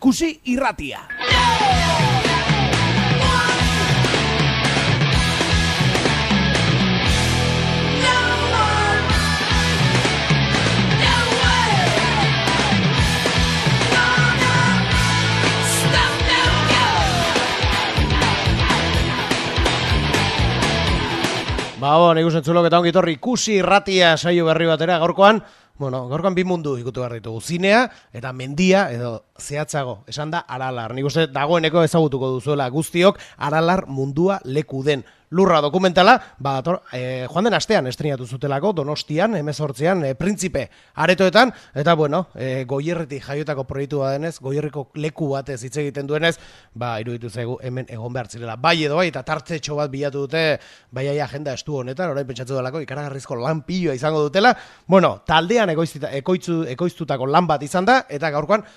Ikusi Irratia. Nik uste entzulok eta ongi torri Ikusi Irratia saio berri batera gaurkoan bi mundu ikutu behar ditugu. Zinea eta mendia edo zehatzago, esan da Aralar. Nik uste dagoeneko ezagutuko duzuela guztiok Aralar mundua leku den. Lurra dokumentala, joan den astean estrenatu zutelako, Donostian, 18an, Printzipe aretoetan, eta Goierritik jaiotako proiektu denez, Goierriko leku batez hitz egiten duenez, iruditu zaigu hemen egon behar zirela. Bai edo bai, eta tartetxo bat bilatu dute, baiai agenda estu honetan, orain pentsatu delako, ikaragarrizko lan piloa izango dutela. Taldean ekoiztutako lan bat izan da, eta gaurkoan,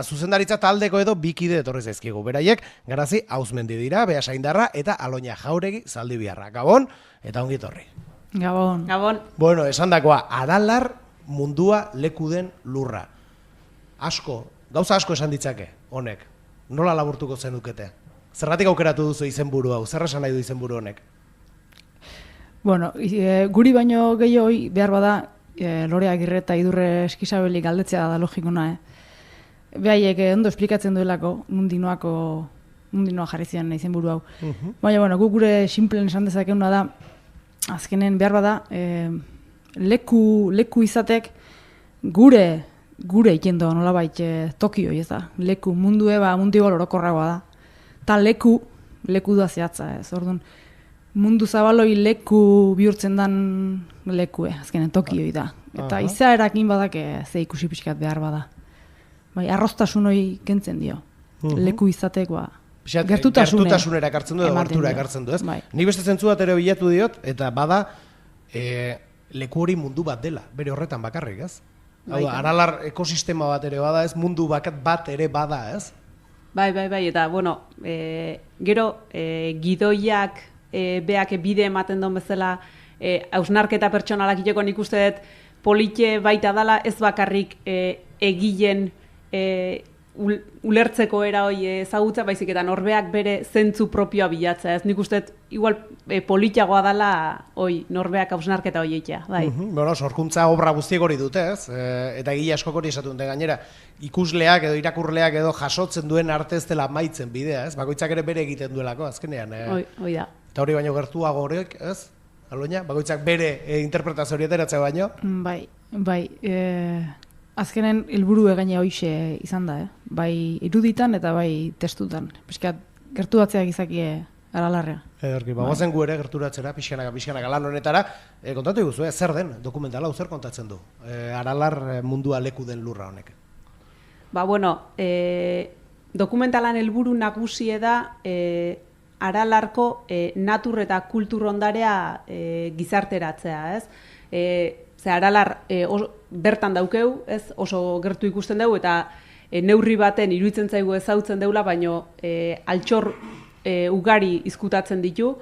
zuzendaritza taldeko edo bikide etorri zaizkigu. Beraiek, Garazi Auzmendi dira, Bea Saindarra eta Aloña Jauregi Zaldibiarra. Gabon, eta ongi etorri. Gabon. Esandakoa, Aralar mundua leku den lurra. Gauza asko esan ditzake, honek. Nola laburtuko zenukete? Zergatik aukeratu duzu izenburu hau? Zer esan nahi du izenburu honek? Guri baino gehiago behar bada, Lore Agirre eta Idurre Eskizabeli galdetzea da logikona. Behaiek ondo esplikatzen duelako, mundinoa jarri zian izenburu hau. Baina, guk gure simplen esan dezakeguna da, azkenen behar bada, leku izatek gure ikendo nolabait Tokio, ez da. Leku mundu orokorragoa da. Ta leku da zehatza, ez. Orduan, mundu zabaloi leku bihurtzen dan lekue, azkenen Tokioi da. Eta izaerakin badak ze ikusi pixkat behar bada. Arroztasun hori kentzen dio. Leku izatek, gertutasunera ekartzen du edo gertura ekartzen du, ez? Nik beste zentzu bat ere bilatu diot, eta bada leku hori mundu bat dela, bere horretan bakarrik, ez? Aralar ekosistema bat ere bada, ez? Mundu bat ere bada, ez? Bai, eta, gero gidoiak beak bide ematen duen bezala hausnarketa pertsonalak iteko nik uste dut polite baita dala, ez bakarrik egilen ulertzeko era hori ezagutza, baizik eta norbeak bere zentzu propioa bilatzea. Ez nik uste, igual politiagoa dela norbeak hausnarketa hori egitea. Sorkuntza obra guztiek hori dute, ez? Eta egile askok hori esatu dute gainera. Ikusleak edo irakurleak edo jasotzen duen arte ez dela maitzen bidea, ez? Bakoitzak ere bere egiten duelako, azkenean. Hoi da. Eta hori baino gertuago horiek, ez? Aloña, bakoitzak bere interpretazio hori ateratzea baino? Bai. Azkenen helburu egaina hoixe izan da, bai iruditan eta bai testutan. Piskat gerturatzeak izakie Aralarrea. Bagoazen gu ere gerturatzera, pixkanaka lan honetara. Kontatu iguzu, zer den dokumentala, zer kontatzen du? Aralar mundua leku den lurra honek. Dokumentalan helburu nagusie da Aralarko natur eta kultur ondarea gizarteratzea, ez? Aralar bertan daukeu, ez oso gertu ikusten dugu, eta neurri baten iruditzen zaigu ezautzen deula, baino altxor ugari izkutatzen ditu,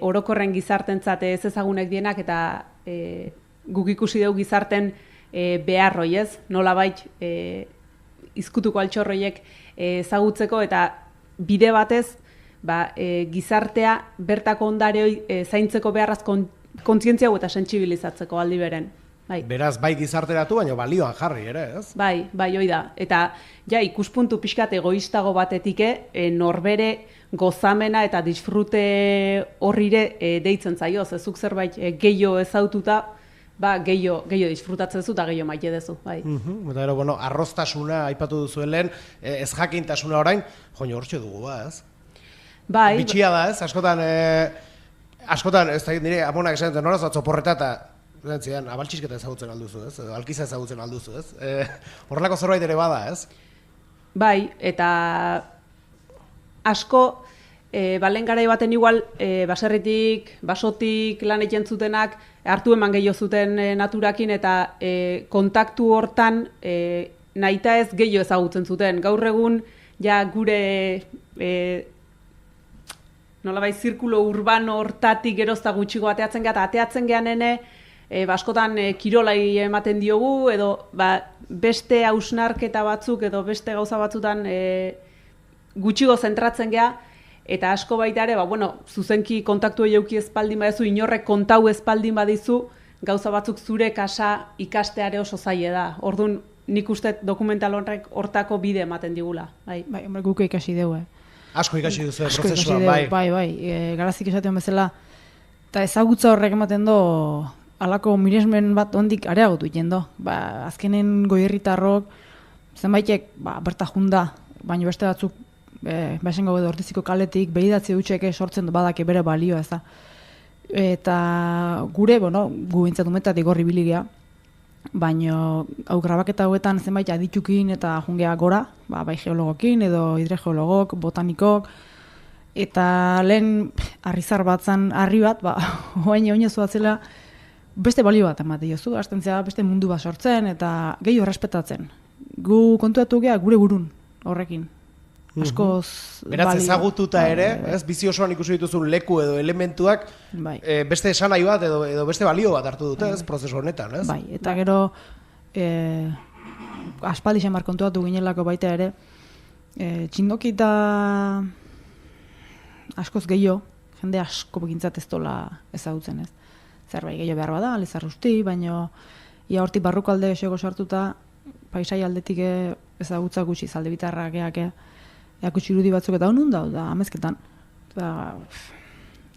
orokorren gizartentzat ez ezagunek dienak, eta guk ikusi dugu gizarten beharroi, ez? Nolabait izkutuko altxorroiek ezagutzeko, eta bide batez gizartea bertako ondareoi zaintzeko beharraz kontzientzia eta sentsibilizatzeko aldi beren. Beraz, bai gizarteratu, baina balioan jarri ere, ez? Bai, hoi da. Eta ikuspuntu pixkat egoistago batetik norbere gozamena eta disfrute horrire deitzen zaio. Zezuk zerbait gehiago ezaututa, gehiago disfrutatzen zu eta gehiago maite dezu. Eta gero, arroztasuna aipatu duzuelen, ez jakintasuna orain, joan hortxe dugu, ez? Bitxia da, ez? Askotan, ez da nire amonak esan duten, noraz atzoporreta eta abaltxisketa ezagutzen alduzu, ez? Alkiza ezagutzen alduzu, ez? Horrelako zerbait ere bada, ez? Bai, eta asko, balen garai baten igual, baserritik, basotik lan egiten zutenak, hartu eman gehiago zuten naturakin, eta kontaktu hortan nahita ez gehiago ezagutzen zuten. Gaur egun, gure nolabait zirkulo urbano hortatik gerozta gutxigo ateatzen geha, eta ateatzen gehan askotan kirolai ematen diogu, edo beste hausnarketa batzuk, edo beste gauza batzutan gutxigo zentratzen gea, eta asko baita ere, zuzenki kontaktu euki espaldin badizu, inorrek kontau espaldin badizu, gauza batzuk zure kasa ikasteare oso zaile da. Orduan, nik uste dokumental horrek hortako bide ematen digula. Bai, guk ikasi dugu, Asko ikasi duzu prozesua, bai. Bai, garazik esaten bezala, eta ezagutza horrek ematen do, alako miresmen bat ondik areagotu egiten do. Azkenen goierritarrok, zenbaitek, berta junda, baina beste batzuk, basen gau edo ortiziko kaletik, behidatzi dutxeke sortzen du badake bere balioa, ez da. Eta gure, gu bintzat umetatik gorri biligia, baina hau grabaketa hauetan zenbait aditukin eta jungea gora, bai geologokin edo hidrogeologok, botanikok, eta lehen arrizar batzan harri bat, oain zuatzela beste balio bat emate jozu, hasten zera beste mundu bat sortzen eta gehiago errespetatzen. Gu kontuatu gea gure burun horrekin. Askoz beraz ezagututa ere, bizi osoan ikusi dituzun leku edo elementuak beste esanahi bat edo beste balio bat hartu dute, prozesu honetan, ez? Bai, eta gero aspaldi xamar kontuatu ginelako baita ere, txindoki eta askoz gehiago, jende asko begintzat ez dola ezagutzen, ez? Zerbait gehiago behar bada, lezar usti, baina ia hortik barrukalde esego sartuta, paisai aldetik ezagutza gutxi, zalde bitarrak eakutsi irudi batzuk eta honun da amezketan.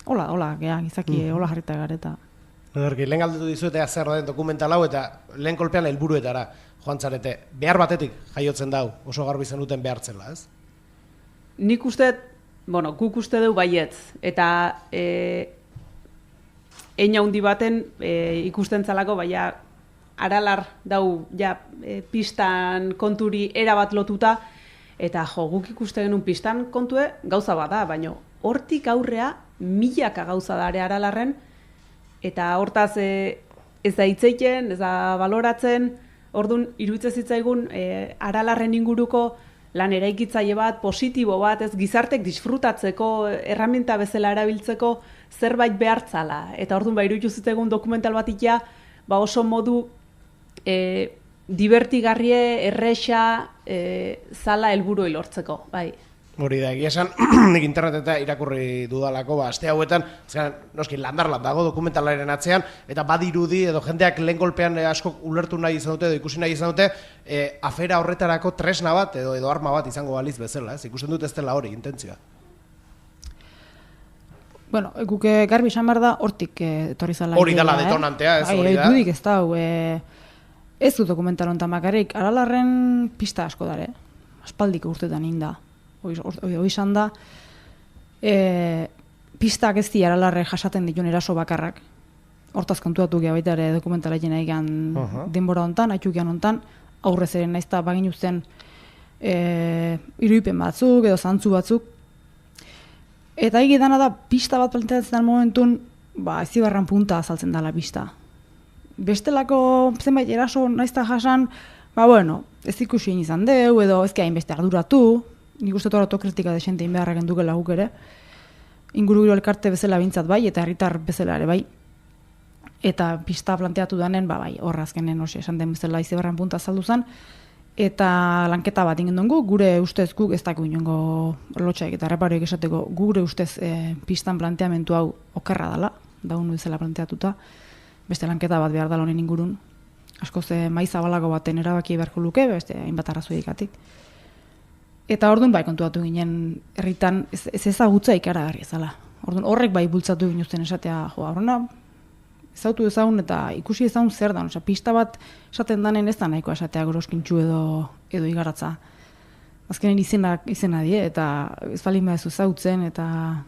Hola, gizaki, hola jarrita gareta. Lehen galdetu dizuetea zer den dokumental hau eta lehen kolpean helburuetara joan zarete. Behar batetik jaiotzen dau, oso garbi zenuten behartzela, ez? Nik uste, guk uste dugu baietz. Eta hein handi baten ikusten zalako, aralar dau pistan konturi erabat lotuta, eta guk ikuste genuen pistan kontue gauza bada, baina hortik aurrea milaka gauza da aralarren, eta hortaz ez da hitzeiten, ez da baloratzen, orduan iruditzen zitzaigun aralarren inguruko lan eraikitzaile bat, positibo bat, ez gizartek disfrutatzeko, erraminta bezala erabiltzeko zerbait behartzala. Eta orduan iruditzen zitzaigun dokumental bat ikia, oso modu divertigarrie, erresa, zala helburu lortzeko, bai. Hori da, egia esan, nik interneteta irakurri dudalako, aste hauetan, noski landarlan dago dokumentalaren atzean, eta badirudi edo jendeak lehen golpean asko ulertu nahi izan dute, edo ikusi nahi izan dute, afera horretarako tresna bat edo arma bat izango baliz bezala, ez? Ikusten dut ez dela hori, intentzioa. Guk garbi esan behar da, hortik etorri zala. Hori dela detonantea, ez hori da? Dudik ez da, ez du dokumental honetan bakarrik, aralarren pista asko dare, aspaldiko urtetan inda. Hoi izan da, pistak ez di aralarre jasaten dituen eraso bakarrak. Hortaz kontuatu geha baita ere dokumentalaiten egan denbora hontan, haitxukian hontan, aurrez ere naiz eta bagin uzten irudipen batzuk edo zantzu batzuk. Eta egi dana da, pista bat planteatzen den momentun, ezibarran punta azaltzen dela pista. Bestelako zenbait eraso naiz eta jasan, ez ikusi izan deu, edo ezki hainbeste arduratu, nik uste autokritika desente inbeharrak endukela guk ere, inguru elkarte bezala bintzat bai, eta herritar bezala ere bai. Eta pista planteatu danen, horra azkenen esan den bezala izibarran punta azaldu zen, eta lanketa bat ingen dugu, gure ustez guk ez dago inongo lotxaik eta reparoik esateko, gure ustez pistan planteamentu hau okerra dela, daun bezala planteatuta, beste lanketa bat behar dela honen ingurun, askoz maiz zabalago baten erabaki beharko luke, beste hainbat arrazoikatik. Eta orduan kontuatu ginen herritan ez ezagutza ikaragarri ezala. Orduan horrek bultzatu ginuzten esatea, horrena ezautu ezagun eta ikusi ezagun zer da, pista bat esaten danen ez da nahiko esatea goroskintxu edo igaratza. Azkenen izena die eta ez balin badezu ezautzen eta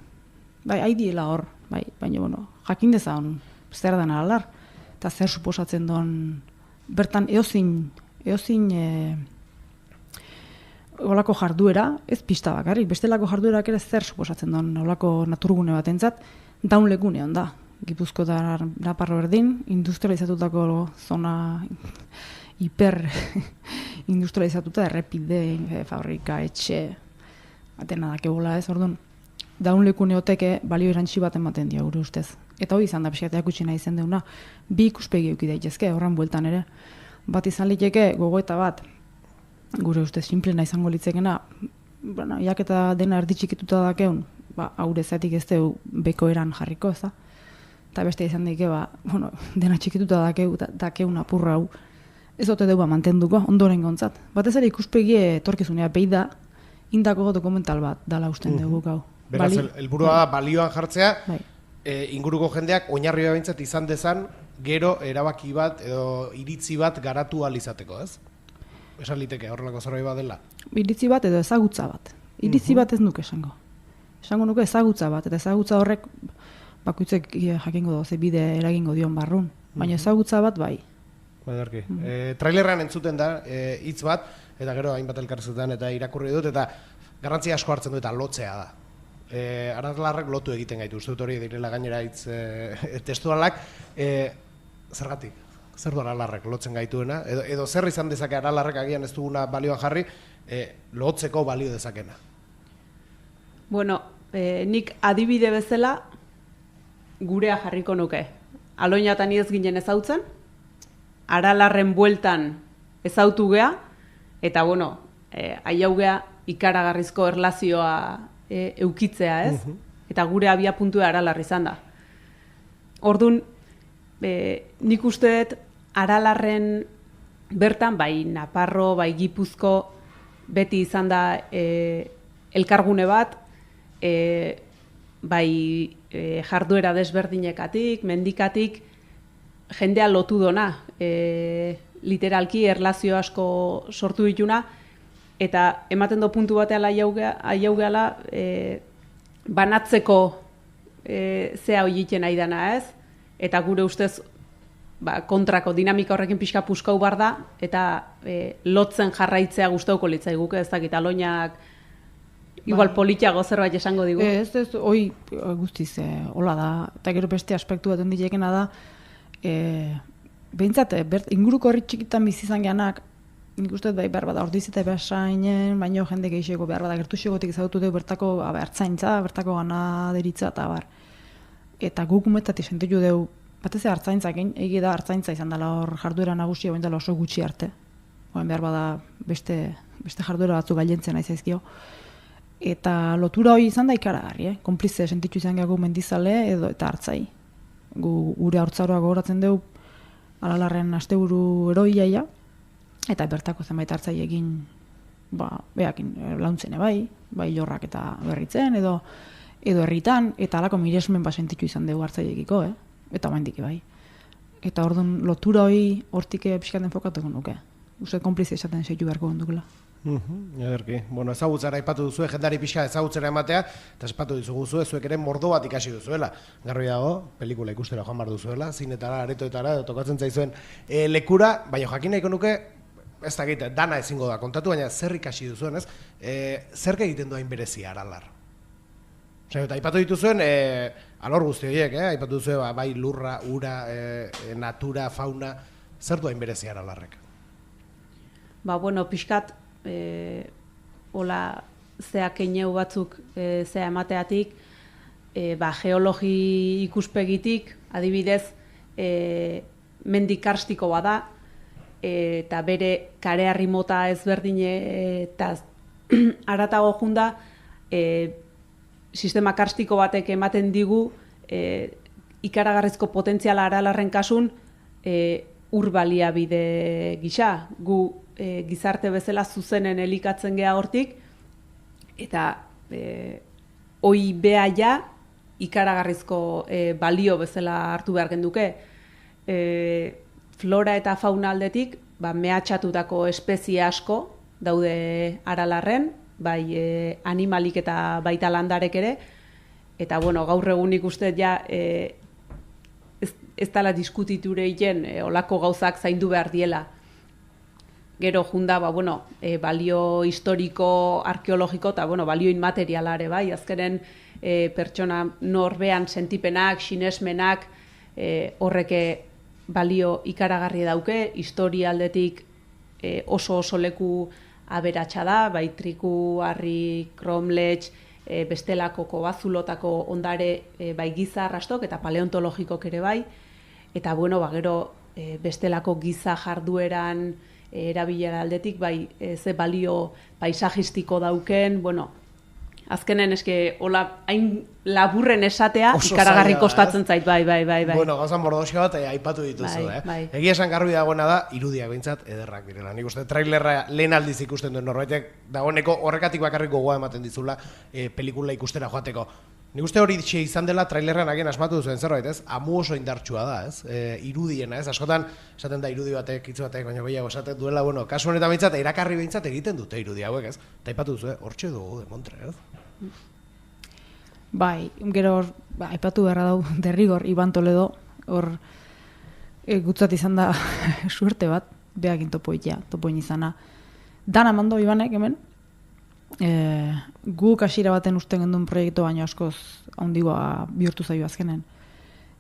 haidiela hor, baina jakin dezagun zer den aralar eta zer suposatzen duen bertan eozin olako jarduera, ez pista bakarrik, bestelako jarduerak ere zer suposatzen duen olako naturgune bat entzat, daun lekune hon da. Gipuzko da Naparro berdin, industrializatutako zona hiper industrializatuta, errepide, fabrika, etxe, atena dakegula ez, orduan. Daun lekune hoteke balio erantzi bat ematen dio gure ustez. Eta hori izan da pixkatea kutsi nahi zen deuna. Bi ikuspegi euki daitezke, horren bueltan ere. Bat izan liteke gogoeta bat, gure ustez simplena izango litzekena, bueno, jaketa dena erdi txikituta dakeun, haure zatik ez deu beko eran jarriko, ez da? Eta beste izan daike, bueno, dena txikituta dakeun apurra hau, ez ote deu mantenduko, ondoren gontzat. Batez ere ikuspegi etorkizunea behi da, indako dokumental bat dala usten dugu gau. Beraz, helburua da balioan jartzea, bai. Inguruko jendeak oinarria behintzat izan dezan, gero erabaki bat edo iritzi bat garatu ahal izateko, ez? Esan liteke, horrelako zerbait bat dela? Iritzi bat edo ezagutza bat. Iritzi bat ez nuke esango. Esango nuke ezagutza bat, eta ezagutza horrek bakoitzek jakingo ze bide eragingo dion barrun. Baina ezagutza bat bai. Badarki. Trailerran entzuten da, hitz bat, eta gero hainbat elkarrezutan eta irakurri dut, eta garrantzia asko hartzen du eta lotzea da. Aralarrek lotu egiten gaitu, uste dut hori direla gainera hitz testualak, zergatik? Zer du aralarrek lotzen gaituena? Edo zer izan dezake aralarrek agian ez duguna balioan jarri, lotzeko balio dezakena? Bueno, nik adibide bezala gurea jarriko nuke. Aloinatan ez ginen ezautzen, aralarren bueltan ezautu gea, eta bueno, aiau gea ikaragarrizko erlazioa eukitzea, ez? Eta gure abia puntua aralar izan da. Orduan, nik uste dut aralarren bertan, bai Naparro, bai Gipuzko, beti izan da elkargune bat, bai jarduera desberdinekatik, mendikatik, jendea lotu dona, literalki erlazio asko sortu dituna, eta ematen do puntu batean aiau gehala banatzeko zea horiiten nahi dana, ez? Eta gure ustez kontrako dinamika horrekin pixka puskau bar da, eta lotzen jarraitzea gustauko litzaiguke, ez dakit aloinak igual politiago zerbait esango digu. Ez, hoi guztiz hola da, eta gero beste aspektu bat onditekena da, behintzat, inguruko horri txikitan bizi izan geanak, nik uste bai behar bada ordiz eta behasainen, baino jende gehiago behar bada gertu xegotik ezagutu dugu bertako hartzaintza, bertako ganaderitza eta bar. Eta guk umetatik sentitu dugu, batez hartzaintzakin, egi da hartzaintza izan dela hor jarduera nagusia, baina dela oso gutxi arte. Oen behar bada beste jarduera batzu gailentzen nahi zaizkio. Eta lotura hori izan da ikaragarri, konplize sentitu izan gehiago mendizale edo eta hartzai. Gure haurtzaroa gogoratzen dugu, Aralarren asteburu eroiaia, eta bertako zenbait hartzai egin, behakin launtzen bai jorrak eta berritzen, edo herritan, eta alako miresmen sentitu izan dugu hartzaiekiko, eta omendik bai. Eta orduan lotura hori hortik pixkaten enfokatuko nuke. Uste konplize esaten seitu beharko gondukela. Ederki. Bueno, ezagutzera aipatu duzu, jendari pixka ezagutzera ematea, eta espatu dizugu zuek ere mordo bat ikasi duzuela. Garbi dago, pelikula ikustera joan bar duzuela, zinetara, aretoetara, tokatzen zaizuen lekura, baina jakin nahiko nuke, ez dakit, dana ezingo da kontatu, baina zer ikasi duzuen, ez? Zer egiten doain berezia Aralar? Eta aipatu dituzuen, alor guzti horiek, aipatu duzue, bai lurra, ura, natura, fauna, zer doain berezia Aralarrek? Bueno, pixkat, hola, zeak eineu batzuk zea emateatik, geologi ikuspegitik, adibidez, mendi karstiko bada, eta bere karearri mota ezberdin eta aratago junda, sistema karstiko batek ematen digu ikaragarrizko potentziala Aralarren kasun ur baliabide gisa. Gu gizarte bezala zuzenen elikatzen gea hortik, eta hoi behaia ikaragarrizko balio bezala hartu behar genduke. Flora eta fauna aldetik, mehatxatutako espezie asko daude Aralarren, bai animalik eta baita landarek ere, eta gaur egun ikusten ja ez dela diskutiture egin olako gauzak zaindu behar diela. Gero junda, balio historiko, arkeologiko eta balio inmaterialare, bai, azkenen pertsona norbean sentipenak, sinesmenak, horreke balio ikaragarri dauke, historia aldetik oso leku aberatsa da, bai Triku, Harri, Kromlech, bestelako kobazulotako ondare bai giza arrastok eta paleontologikok ere bai, eta bueno, gero bestelako giza jardueran erabilera aldetik, bai ze balio paisajistiko dauken, bueno, azkenen eske hola hain laburren esatea ikaragarri kostatzen zait, bai. Bueno, gauzan mordoxka bat aipatu dituzu, bai. Egia esan garbi dagoena da, irudiak behintzat ederrak direla. Nik uste trailerra lehen aldiz ikusten duen norbaitek, dagoeneko horrekatik bakarrik gogoa ematen dizula pelikula ikustera joateko. Nik uste hori izan dela trailerran agian asmatu duzuen zerbait, ez? Amu oso indartsua da, ez? Irudiena, ez? Askotan, esaten da irudi batek, hitz batek, baina gehiago esaten duela, bueno, kasu honetan behintzat, erakarri behintzat egiten dute irudi hauek, ez? Eta aipatu duzu, hortxe dugu de Montre, ez? Bai, gero aipatu beharra dau derrigor Iban Toledo, hor gutzat izan da suerte bat, behakin topoin izana. Dana mando Ibanek hemen, guk hasiera baten usten genduen proiektu baino askoz handigoa bihurtu zaio azkenen.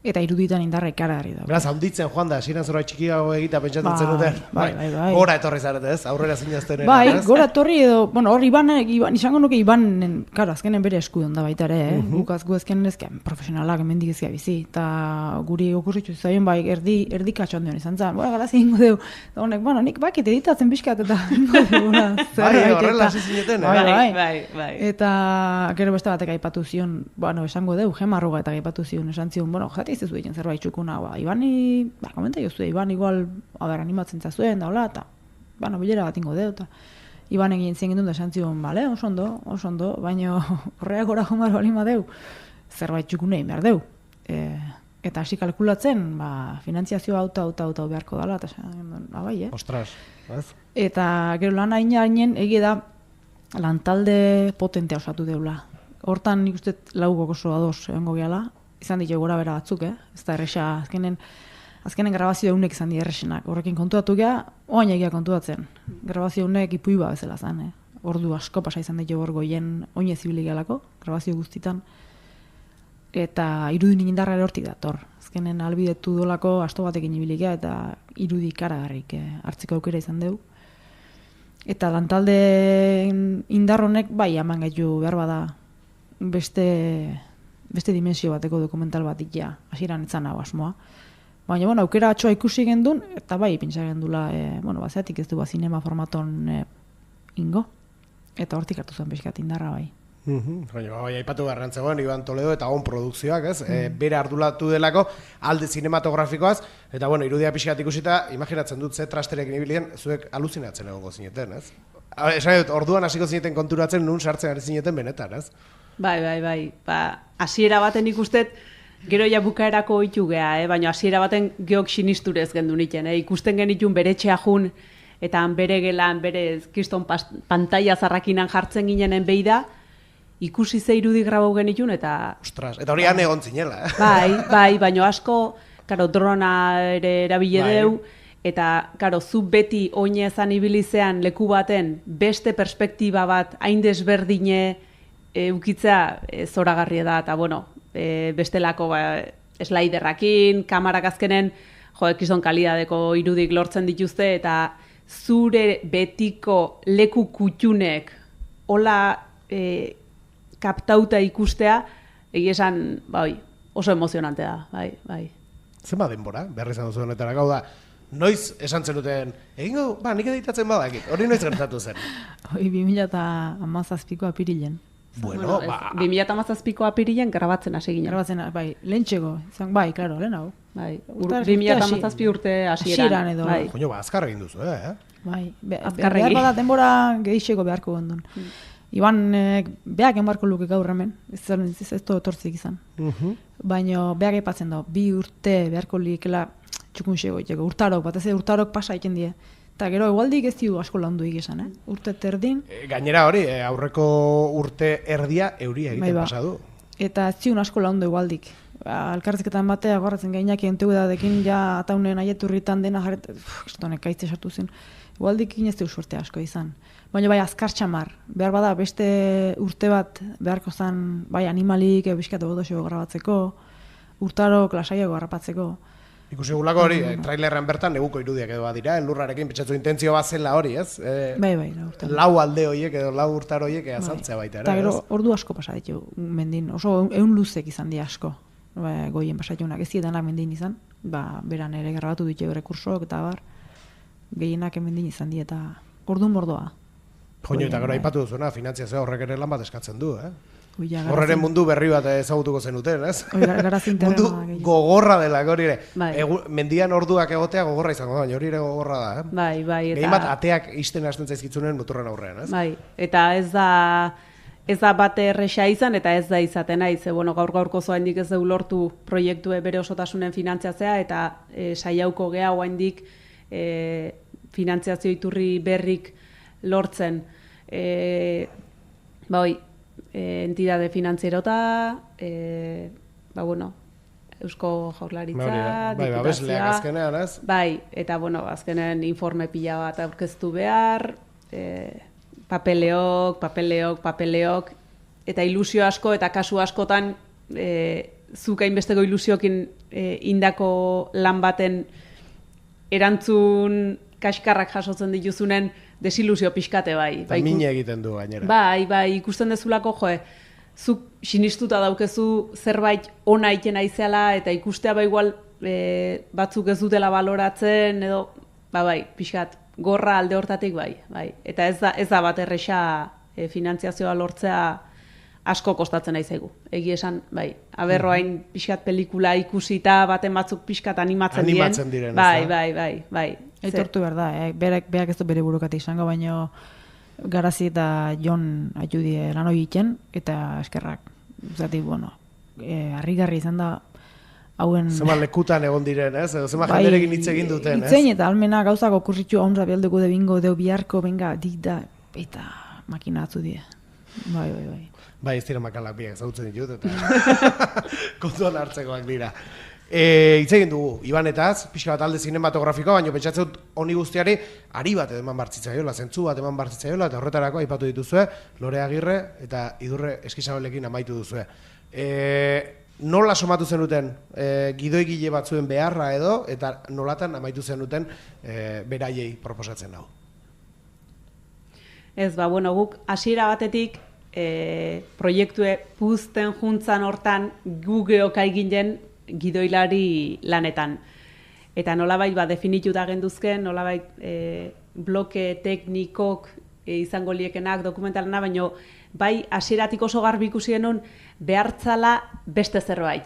Eta iruditan indarra ikaragarri da. Beraz, handitzen joan da, hasieran zerbait txikiago egita pentsatzen zenuten. Bai. Gora etorri zarete, ez? Aurrera zinazten ere. Bai, gora etorri edo, bueno, hor Iban izango nuke Ibanen, karo, azkenen bere eskudon da baita ere, Guk azkenen ezkean profesionalak hemendik ezkia bizi, eta guri okurritzu zaien bai, erdi katxon dion izan zen, garazi ingo deu, eta honek, bueno, nik bakit editatzen pixkat, eta ingo deu, horrela hasi zineten, Bai. Eta gero beste batek aipatu zion, bueno, esango deu, Gemarruga eta aipatu zion, esan zion, bueno, jate ez egiten zerbait txukuna, Ibani, komenta jozue, Iban igual, animatzen zazuen, da hola, eta, bilera bat ingo deu, eta Iban egin zien gendun da esan zion, bale, oso ondo, baina horreak gora jomar balima deu, zerbait txukunei behar deu. Eta hasi kalkulatzen, finantziazioa auta beharko dela, eta bai, Ostras, ez? Eta gero lan hainen, egia da, lantalde potentea osatu deula. Hortan nik uste laugok oso ados egongo gehala, izan ditu gora bera batzuk, ez da erresa, azkenen grabazio eunek izan di erresenak. Horrekin kontuatu geha, oain egia kontuatzen. Grabazio eunek ipuiba bezala zen, Ordu asko pasa izan ditu hor goien oinez ibili gehalako, grabazio guztitan. Eta irudi indarra ere hortik dator. Azkenen albidetu dolako asto batekin ibili geha, eta irudi ikaragarrik hartzeko aukera izan deu. Eta lantalde indar honek bai eman gaitu behar bada beste dimensio bateko dokumental bat ikia, hasieran etzan hau asmoa. Baina, aukera atxoa ikusi gendun, eta bai, pentsa gendula, zeatik ez du zinema formaton ingo, eta hortik hartu zuen pixkat indarra bai. Baina, aipatu garrantzegoen, Iban Toledo eta on produkzioak, ez? Bere ardulatu delako, alde zinematografikoaz, eta, irudia pixkat ikusita, imaginatzen dut, ze trasterekin ibilien, zuek aluzinatzen egongo zineten, ez? Esan dut, orduan hasiko zineten konturatzen, nun sartzen ari zineten benetan, ez? Bai. Hasiera baten ikustet, gero ja bukaerako ohitu gea, baina hasiera baten geok sinisturez gendu niten, ikusten genitun bere etxea jun, eta bere gelan, bere kiston pantalla zarrakinan jartzen ginenen beida, ikusi ze irudi grabau genitun, eta... Ostras, eta hori han egon zinela, Bai, baina asko, drona ere erabile deu, eta, zu beti oinezan ibilizean leku baten beste perspektiba bat hain desberdine eukitzea zoragarria da, eta, bestelako sliderrakin, kamarak azkenen, ekizon kalidadeko irudik lortzen dituzte, eta zure betiko leku kutxunek hola kaptauta ikustea, esan, oso emozionantea da, bai. Zenba denbora, behar izan duzu honetara, gau da, noiz esan zenuten, egingo, nik editatzen badakit, hori noiz gertatu zen? 2017ko apirilen. Bueno, 2017ko apirilen grabatzen hasi ginen. Grabatzen, bai, lehentxego, bai, klaro, lehen hau. Bai, 2017 urte hasieran edo. Koño, azkar egin duzu, Bai, behar bada denbora gehixeko beharko gondun. Iban, behak enbarko luke gaur hemen, ez tortzik izan. Baina behak epatzen da, 2 urte beharko likela txukun xego, urtarok, bat ez urtarok pasa egiten die. Eta gero, egualdik ez diu asko landu egizan, urte terdin. Gainera hori, aurreko urte erdia euria egiten pasadu. Eta ez ziun asko landu egualdik. Alkarrizketan batea gorratzen gainak entegu edadekin, ja ataunen aieturritan dena jarret, kristonek aitze sartu zen. Egualdik ez du suerte asko izan. Baina bai azkar txamar, behar bada beste urte bat beharko zen bai animalik, bizkatu bodoxo grabatzeko, urtaro klasaiago harrapatzeko. Ikusi gulako hori, trailerren bertan neguko irudiak edo badira, elurrarekin pentsatzu intentzio bat zela hori, ez? Bai, lau alde horiek edo lau urtar horiek azaltzea baita ere. Eta gero, ordu asko pasa ditu mendin, oso ehun luzek izan di asko. Goien pasatunak ez ziedanak mendin izan, beran ere grabatu ditu errekursok eta bar, gehienak mendin izan di eta ordu mordoa. Joño, eta gero aipatu duzuna, finantziazioa horrek ere lan bat eskatzen du, Horreren mundu berri bat ezagutuko zenuten, ez? Mundu gogorra dela, hori ere. Bai. Mendian orduak egotea gogorra izango da, hori ere gogorra da, Bai, eta... Gehien bat ateak isten hasten zaizkitzunen muturren aurrean, ez? Bai, eta ez da bate erresa izan, eta ez da izaten naiz. Gaur-gaurko zoaindik ez dugu lortu proiektue bere osotasunen finantziatzea, eta saiauko geha oaindik finantziazio iturri berrik lortzen. Entidade finantzierota, Eusko Jaurlaritza, babesleak azkenean, ez? Bai, eta azkenean informe pila bat aurkeztu behar, papeleok, eta ilusio asko eta kasu askotan zuk hainbesteko ilusiokin indako lan baten erantzun kaskarrak jasotzen dituzunen desilusio pixkate bai. Eta mine egiten du gainera. Bai, ikusten dezulako, zuk sinistuta daukezu zerbait ona egiten aizeala eta ikustea igual batzuk ez dutela baloratzen edo, pixkat, gorra alde hortatik bai. Eta ez da bat erresa finantziazioa lortzea asko kostatzen naizegu. Egi esan, aberroain pixkat pelikula ikusita baten batzuk pixkat animatzen diren. Bai. Aitortu behar da, berak ez du bere burukatik izango, baino Garazi eta Jon atxudie lan hori egiten, eta eskerrak. Zati, harrigarri izan da hauen... Zema lekutan egon diren, ez? Zema jenderekin hitz egin duten, ez? Hitzein eta almena gauzak okurritxu haunra bialduko de bingo, deu biharko, benga, dikda, eta makina atzu die. Bai. Bai, ez dira makalak biak ezagutzen ditut, eta kontuan hartzekoak dira. Hitz egin dugu, Ibanetaz, pixka bat alde zinematografikoa, baina pentsatzen dut honi guztiari ari bat eman bartzitzaiola, zentzu bat eman bartzitzaiola, eta horretarako aipatu dituzue, Lore Agirre eta Idurre Eskizabelekin amaitu duzue. Nola somatu zenuten gidoigile batzuen beharra edo, eta nolatan amaitu zenuten beraiei proposatzen hau? Ez, guk hasiera batetik proiektue puzten juntzan hortan gu geok aiginen gidoilari lanetan. Eta nolabait definituta genduzken, nolabait bloke teknikok izango liekenak dokumentalena, baino bai hasieratik oso garbi ikusi genuen behartzala beste zerbait.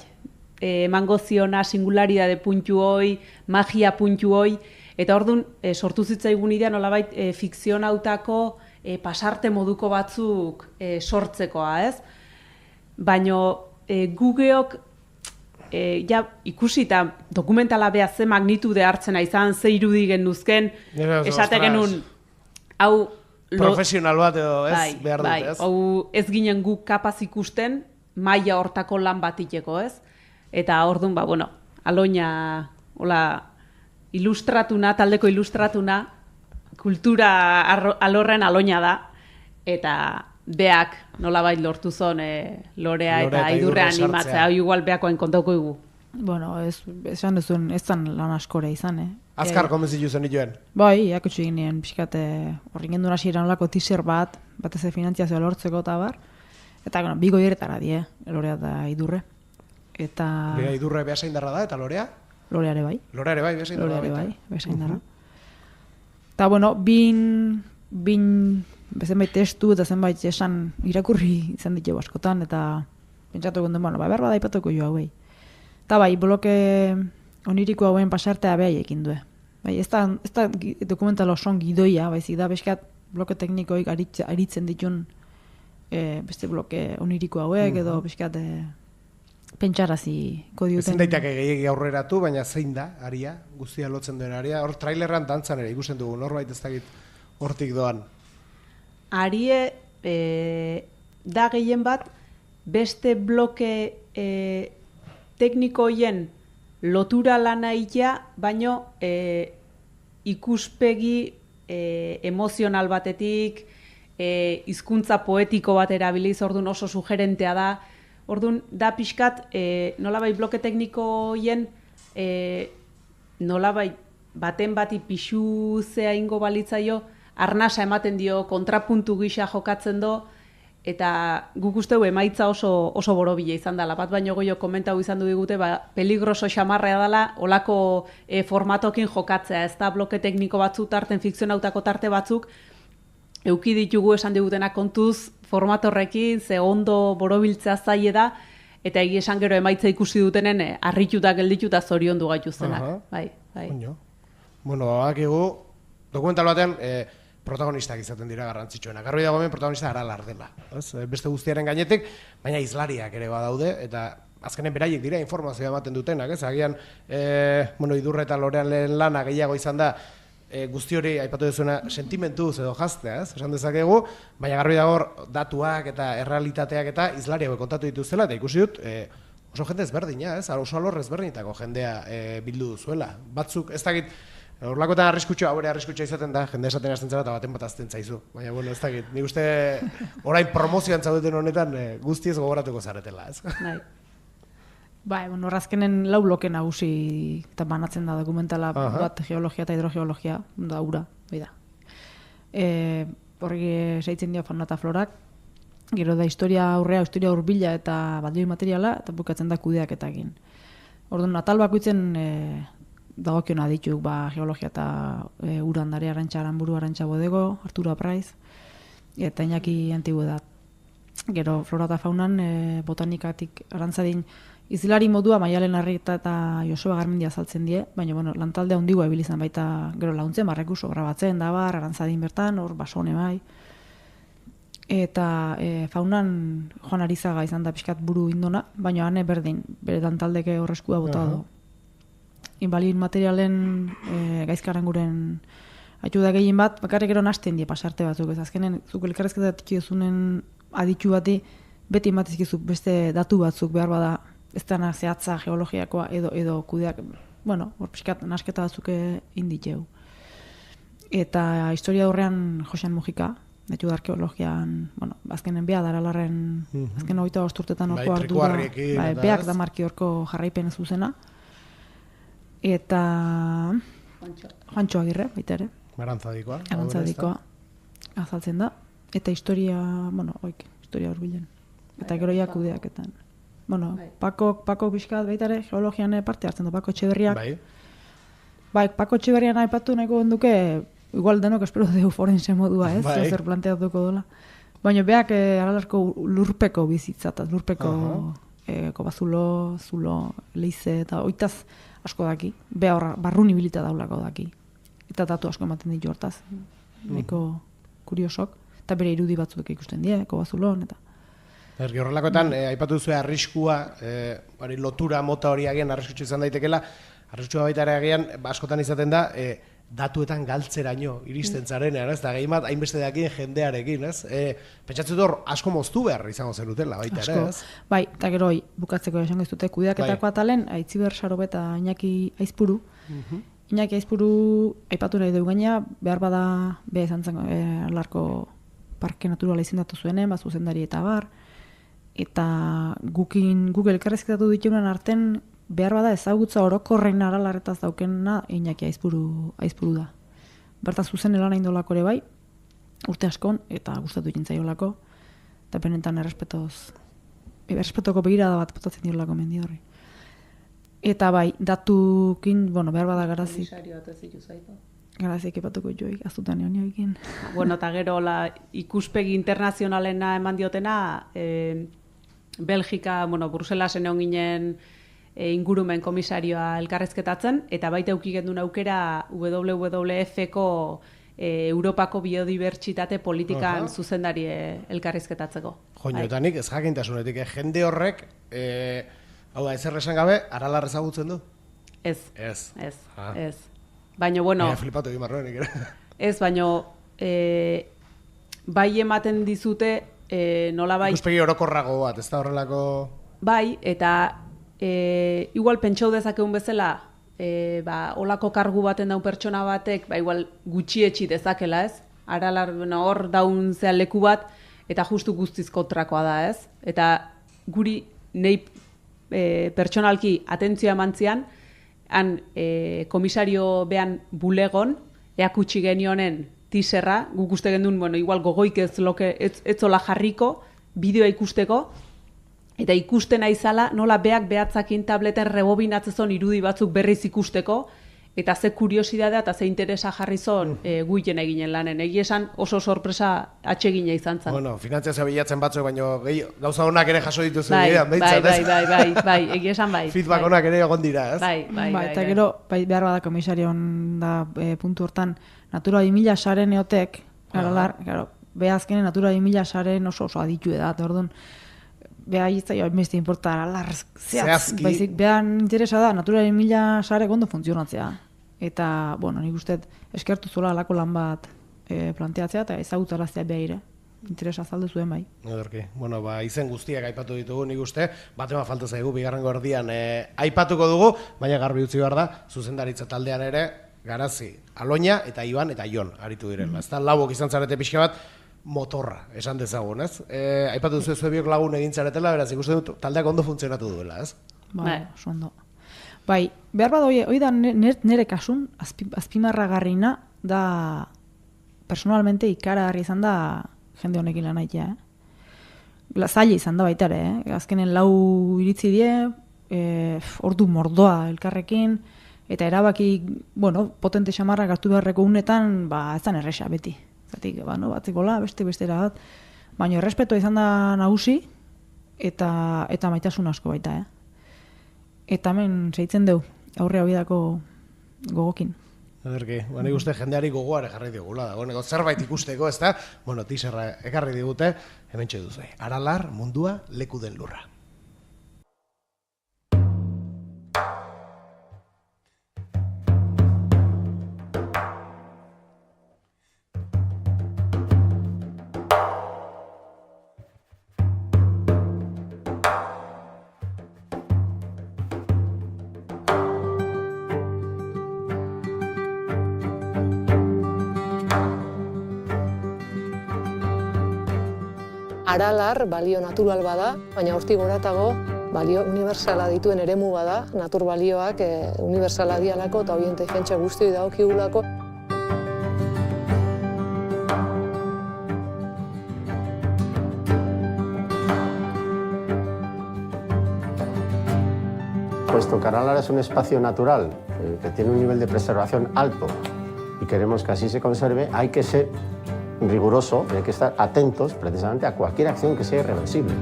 Emango ziona singularidade puntu hoi, magia puntu hoi, eta orduan sortu zitzaigun idea nolabait fikzionautako pasarte moduko batzuk sortzekoa, ez? Baino gugeok ikusi eta dokumentala beha ze magnitude hartzena izan, ze irudi genduzken, esate genuen, hau... Profesional bat edo ez behar dut, ez? Hau ez ginen guk kapaz ikusten, maila hortako lan bat iteko, ez? Eta orduan, aloina, ilustratuna, taldeko ilustratuna, kultura alorren aloina da, eta beak nolabait lortu zon Lorea eta Idurre animatzea, hau igual beakoen kontauko igu. Esan duzun, ez zan lan askore izan, Azkar konbenzitu zen nituen? Bai, jakutsu ginen, pixkat, horri gendun hasi eranolako teaser batez finantziazioa lortzeko eta bar, eta, bigo diretara die, Lorea eta Idurre. Eta... Idurre behasaindarra da, eta Lorea? Lorea ere bai. Lorea ere bai, behasaindarra baita. Lorea ere bai, behasaindarra. Eta, bin zenbait testu eta zenbait esan irakurri izan ditu askotan, eta pentsatu gonden, behar bada ipatuko jo hauei. Eta bloke oniriko hauen pasartea behai ekin du. Ez da dokumental oson gidoia, baizik da beskat bloke teknikoik aritzen ditun beste bloke oniriko hauek, edo beskat pentsaraziko diuten. Ezin daiteke gehiagi aurreratu, baina zein da, aria, guztia lotzen duen aria. Hor trailerran dantzan ere ikusten dugu, norbait ez dakit hortik doan. Arie da gehien bat beste bloke teknikoien lotura lana itea, baino ikuspegi emozional batetik, hizkuntza poetiko bat erabiliz, orduan oso sugerentea da. Orduan da pixkat nolabait bloke teknikoien nolabait baten bati pixuzea ingo balitzaio, arnasa ematen dio, kontrapuntu gisa jokatzen do, eta guk usteu emaitza oso borobila izan dela. Bat baino goio komentau izan du digute, peligroso xamarrea dela, olako formatokin jokatzea, ez da bloke tekniko batzu tarten, fikzionautako tarte batzuk, euki ditugu esan digutena kontuz formatorrekin, ze ondo borobiltzea zaie da, eta egia esan gero emaitza ikusi dutenen harrituta geldituta zoriondu gaituztenak. Bai. Bueno, bakigu, dokumental batean, protagonistak izaten dira garrantzitsuena. Garbi dago hemen protagonista Aralar dela. Beste guztiaren gainetik, baina hizlariak ere badaude, eta azkenen beraiek dira informazioa ematen dutenak. Agian, Idurre eta Lorean lehen lana gehiago izan da, guzti hori aipatu duzuna sentimentuz edo jaztea, esan dezakegu, baina garbi dago datuak eta errealitateak eta hizlariak kontatu dituzela, eta ikusi dut, oso jende ezberdina, oso alor ezberdinetako jendea bildu duzuela. Batzuk, ez dakit, horlakotan arriskutxoa izaten da, jende esaten hasten zara eta baten bat azten zaizu. Baina, ez dakit, nik uste orain promozioan zaudeten honetan guztiez gogoratuko zaretela, ez? Horrazkenen lau bloke nagusi eta banatzen da dokumentala bat geologia eta hidrogeologia, da ura, bai da. Horri seitzen dira fauna eta florak, gero da historia aurrea, historia urbila eta balioi materiala, eta bukatzen da kudeaketakin. Orduan, atal bakoitzen dagokiona dituk geologia eta urandare, Arantxa Aranburu, Arantxa Bodego, Arturo Apraiz, eta Iñaki Antigüedad. Gero flora eta faunan botanikatik Arantzadin izilari modua Maialen Arrieta eta Joseba Garmendia azaltzen die, baina lantalde handigoa ibilizan baita gero laguntzen, barrekuso grabatzen da Arantzadin bertan, hor basone bai. Eta faunan Joan Arizaga izan da pixkat buru indona, baina hane berdin, bere lantaldeke horreskua bota du. Inbalin materialen gaizkaranguren atxuda gehien bat, bakarrik gero nasten die pasarte batzuk, ez azkenen zuk elkarrezketatik duzuen aditu bati, beti ematizkizu beste datu batzuk behar bada, ez dena zehatza geologiakoa edo kudeak, hor pixkat nasketa batzuk inditeu. Eta historia horrean Josean Mujika, Netu da arkeologian, azkenen beha da Aralarren, azken 25 urtetan orko ardura, beak da marki orko jarraipen zuzena. Eta Juantxo Agirre, baita ere. Arantzadikoa azaltzen da. Eta historia, historia urbilen. Eta gero jakudeaketan. Pako pixkat baita ere, geologian parte hartzen du, Pako Etxeberriak. Pako Etxeberrian aipatu nahiko duke, igual denok espero dugu forense modua, ez? Zer planteatuko dola. Baina beak Aralarko lurpeko bizitzataz, lurpeko kobazulo, zulo, leize, eta oitaz asko daki. Beha barrun ibilita daulako daki. Eta datu asko ematen ditu hortaz. Nahiko kuriosok. Eta bere irudi batzuk ikusten die, kobazulon, eta... Horrelakoetan, aipatu duzu arriskua, lotura mota hori agian arriskutsu izan daitekela, arriskutsua baita ere agian, askotan izaten da, datuetan galtzeraino iristen zarenean, ez? Da gehi bat, hainbeste dakien jendearekin, ez? Pentsatzen dut hor, asko moztu behar izango zenutela, baita ere, ez? Bai, eta gero, bukatzeko esango izute, kudeaketako atalen, Aitziber Sarobeta Iñaki Aizpuru. Iñaki Aizpuru aipatu nahi dugu gaina, behar bada, beha izan zen Alarko parke naturala izendatu zuenen, zuzendari eta bar, eta guk elkarrezketatu dituenan arten, behar bada ezagutza orokorrein Aralarretaz daukena Iñaki Aizpuru da. Berta zuzen elan indolako ere bai, urte askon, eta gustatu jintzaiolako, eta benetan errespetoko begirada bat potatzen diolako mendi horri. Eta bai, datukin, behar bada garazik. Komisario bat ez ditu zaitu. Garazik epatuko joik, azutan egonioikin. Eta gero ikuspegi internazionalena eman diotena, Belgika, Bruselasen egon ginen ingurumen komisarioa elkarrezketatzen, eta baita euki gendun aukera WWF-ko Europako biodibertsitate politikan zuzendari elkarrizketatzeko. Joño, eta nik ez jakintasunetik, jende horrek, hau da, ezer esan gabe, Aralar ezagutzen du? Ez. Baina, flipatu egin marroenik, ez, baina, bai ematen dizute, nolabait... Ikuspegi orokorrago bat, ez da horrelako... Bai, eta igual pentsau dezakegun bezala, olako kargu baten daun pertsona batek, igual gutxietxi dezakela, ez? Aralar, hor daun zean leku bat, eta justu guztiz kontrakoa da, ez? Eta guri, nei pertsonalki atentzioa eman zian, han komisario behan bulegon, eakutsi genionen teaserra, guk uste gendun, bueno, igual gogoik ez zola jarriko, bideoa ikusteko, eta ikusten aizala nola behatzakin tableten rebobinatzezon irudi batzuk berriz ikusteko, eta ze kuriosidadea eta ze interesa jarri zon guiten eginen lanen. Egi esan oso sorpresa atsegina izan zen. Bueno, finantziazioa bilatzen batzuk, baino gauza honak ere jaso dituzu bai, bidean, behintzat, bai, egi esan bai. Feedback honak ere egon dira, ez? Bai. Eta gero, behar bada komisarion da puntu hortan, Natura 2000 saren eotek, beha azkenen Natura 2000 saren oso aditu da, orduan, beha izai beste importa, aralar zehazki, baizik, beha interesa da, Natura 2000 sare gondo funtzionatzea. Eta, bueno, nik uste eskertu zola alako lan bat planteatzea eta ezagutaraztea beha interesa azaldu zuen bai. Ederki. Bueno, izen guztiak aipatu ditugu, nik uste, batema falta zaigu, bigarren gordian aipatuko dugu, baina garbi utzi behar da, zuzendaritza taldean ere, Garazi, Aloña eta Iban eta Jon aritu direla. Ez da, labok izan zarete pixka bat, motorra, esan dezagun, ez? Aipatu duzu biok lagun egin zaretela, beraz, ikusten dut, taldeak ondo funtzionatu duela, ez? Bai, oso ondo. Bai, behar bada hoi da nire kasun, azpimarragarrina da, personalmente ikaragarri izan da jende honekin lan aitea, zaila izan da baita ere, azkenen 4 iritzi die, ordu mordoa elkarrekin, eta erabaki, bueno, potente xamarrak hartu beharreko unetan, ez da erresa beti. Zatik, batzikola, bestera bat. Baina errespetua izan da nagusi, eta maitasun asko baita, Eta hemen seitzen deu, aurre hau gogokin. Ederki, nik uste jendeari gogoare jarri digula dagoeneko zerbait ikusteko, ez da? Bueno, teaserra ekarri digute, hemen duzu. Aralar, mundua, leku den lurra. Aralar balio natural bada, baina hortik goratago balio universala dituen eremu bada, natur balioak universala dialako eta hori inteligentzia guztioi dagokigulako. Puesto que Aralar es un espacio natural que tiene un nivel de preservación alto y queremos que así se conserve, hay que ser riguroso, hay que estar atentos precisamente a cualquier acción que sea irreversible.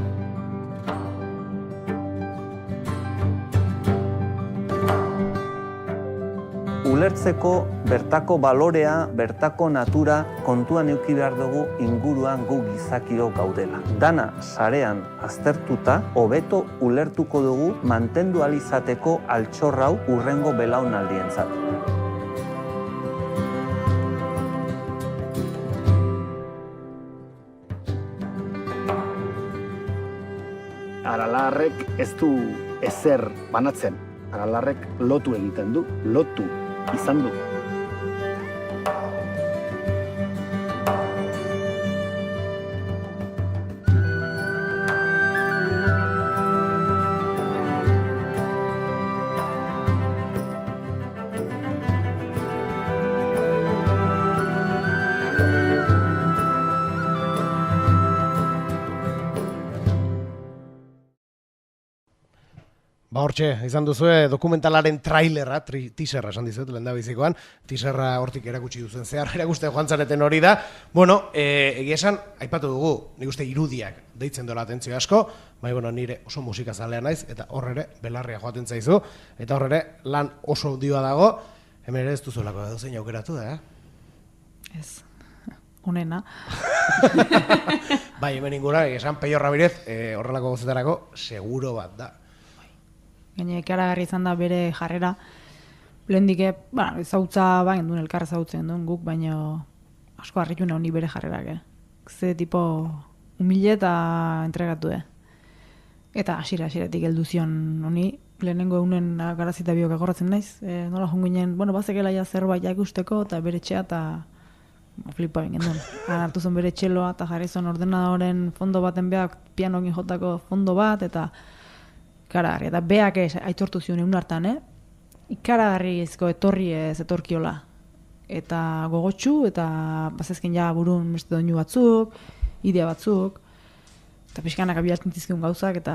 Ulertzeko bertako balorea, bertako natura kontuan eduki behar dugu inguruan gu gizakiok gaudela. Dana sarean aztertuta, hobeto ulertuko dugu mantendu ahal izateko altxor hau hurrengo belaunaldientzat. Aralarrek ez du ezer banatzen. Aralarrek lotu egiten du, lotu izan du. Hortxe, izan duzue dokumentalaren trailerra, teaserra esan dizut, lehen da bizikoan, teaserra hortik erakutsi duzen zehar, erakusten joan zareten hori da. Bueno, egia esan, aipatu dugu, nik uste irudiak deitzen dola atentzio asko, bai, bueno, nire oso musikazalea naiz, eta hor ere, belarria joaten zaizu, eta hor ere, lan oso dioa dago, hemen ere ez duzulako edo zein aukeratu da, Ez, unena. Bai, hemen ingura, esan Peio Ramirez, horrelako gozetarako, seguro bat da. Gaine, ikaragarri izan da bere jarrera. Lehendik, ezautza, duen elkar ezautzen duen guk, baina asko harritu honi bere jarrerak. Ze tipo humile eta entregatu. Eta hasieratik heldu zion honi, lehenengo egunen Garazita biok agorratzen naiz. Nola jonginen, bazekela ja zerbait ikusteko eta bere etxea eta flipa bingen duen. Hartu zen bere txeloa eta jarri zen ordenadoren fondo baten beak pianokin jotako fondo bat eta eta beak aitortu zion egun hartan, ikaragarrizko etorri ez etorkiola. Eta gogotsu, eta bazezken ja burun beste doinu batzuk, idea batzuk, eta pixkanak abiatzen zizkion gauzak, eta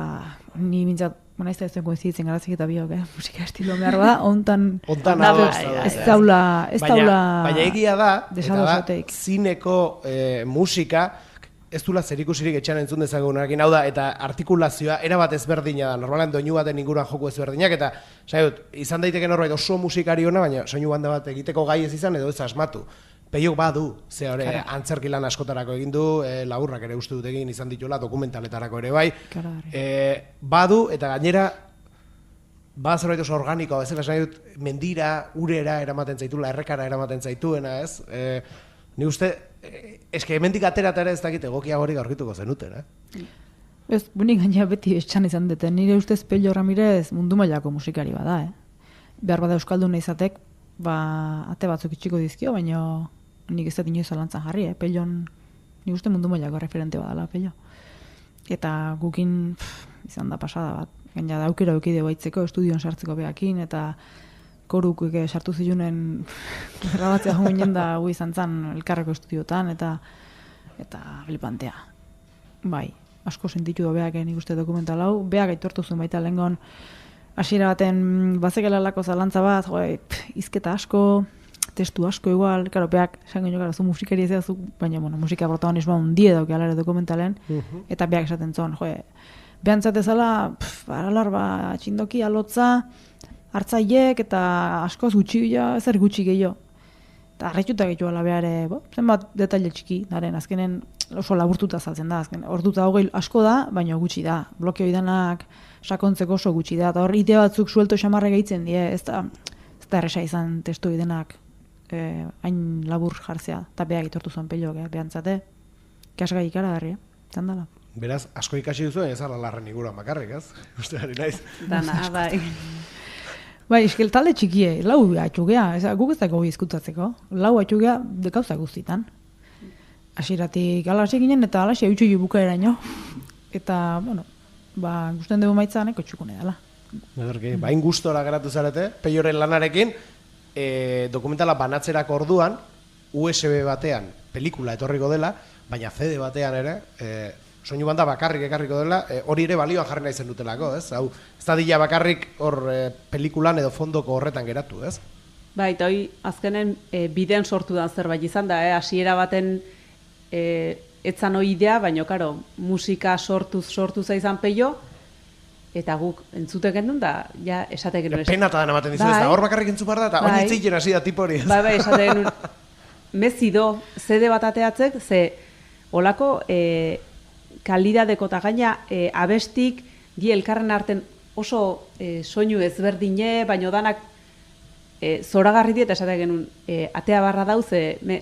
ni mintzat, ez da ez duen koinziditzen garazik eta biok, musika estilo behar bada, ontan ez daula baina egia da, desadosateik. zineko musika, ez dula zerikusirik etxean entzun dezagunarekin, hau da, eta artikulazioa erabat ezberdina da, normalan doinu baten inguruan joku ezberdinak, eta izan daiteke norbait oso musikari ona, baina soinu banda bat egiteko gai ez izan edo ez asmatu. Peiok badu, ze hori antzerki lan askotarako egin du, laburrak ere uste dut egin izan dituela, dokumentaletarako ere bai. Badu, eta gainera, zerbait oso organikoa, bezala esan dut, mendira, urera eramaten zaitula, errekara eramaten zaituena, ez? Ni uste, eske hemendik ateratara ez dakit egokiagorik aurkituko zenuten, Ez, bunik gaina beti etxan izan dute, nire ustez Pello Ramirez mundu mailako musikari bada, Behar bada euskalduna izatek, ate batzuk itxiko dizkio, baina nik ez dut inoiz zalantzan jarri, Pellon, nik uste mundu mailako referente badala, Pello. Eta gukin izan da pasada bat, gaina da aukera eukide baitzeko, estudion sartzeko behakin, eta koruk sartu zilunen grabatzea ginen da gu izan zen elkarreko estudiotan, eta flipantea. Bai, asko sentitu da beak nik uste dokumental hau, beak aitortu zuen baita lehengon, hasiera baten bazekela lako zalantza bat, izketa asko, testu asko igual, karo, beak, esan gino, zu musikari ez zu, baina, musika protagonismoa hundie dauke alare dokumentalen, eta beak esaten zon, behan zatezala, aralar txindoki alotza, hartzaiek eta askoz gutxi, ezer gutxi gehiago. Eta arretxuta gehiago alabeare, zenbat detaile txiki, daren, azkenen oso laburtuta saltzen da, azken orduta hogei asko da, baina gutxi da. Blokeo idanak sakontzeko oso gutxi da, eta hor idea batzuk suelto xamarre gehitzen die, ez da erresa izan testu idanak hain labur jartzea, eta beha gitortu zuen Pello, behantzate, kasgai ikaragarria, zandala. Beraz, asko ikasi duzu, ez ala larren iguran bakarrik, ez? Uste gari naiz. Dana, bai. Bai, eskel talde txikie, lau atxugea, guk ez dago izkutatzeko, lau atxugea dekauza guztitan. Hasieratik alaxe ginen eta alaxe hautsu bukaeraino. Eta, gusten dugu maitza neko txukune dela. Bain gustora geratu zarete, Pelloren lanarekin, dokumentala banatzerako orduan, USB batean pelikula etorriko dela, baina CD batean ere, soinu banda bakarrik ekarriko dela, hori ere balioan jarri nahi zen dutelako, ez? Hau, ez da dila bakarrik hor pelikulan edo fondoko horretan geratu, ez? Bai, eta hori azkenen biden sortu da zerbait izan da, hasiera baten etzan hori idea, baina, karo, musika sortuz izan Pello, eta guk entzute gendun da, ja, esate genuen. Penata den ematen dizu, ez da, hor bakarrik entzupar da, eta hori itziken hasi da tipo hori, ez? Bai, esate genuen, mezido, CD bat ateatzek, ze olako kalidadeko eta gaina abestik di elkarren arten oso soinu ezberdine, baino danak zoragarri diet esate genuen atea barra dauz,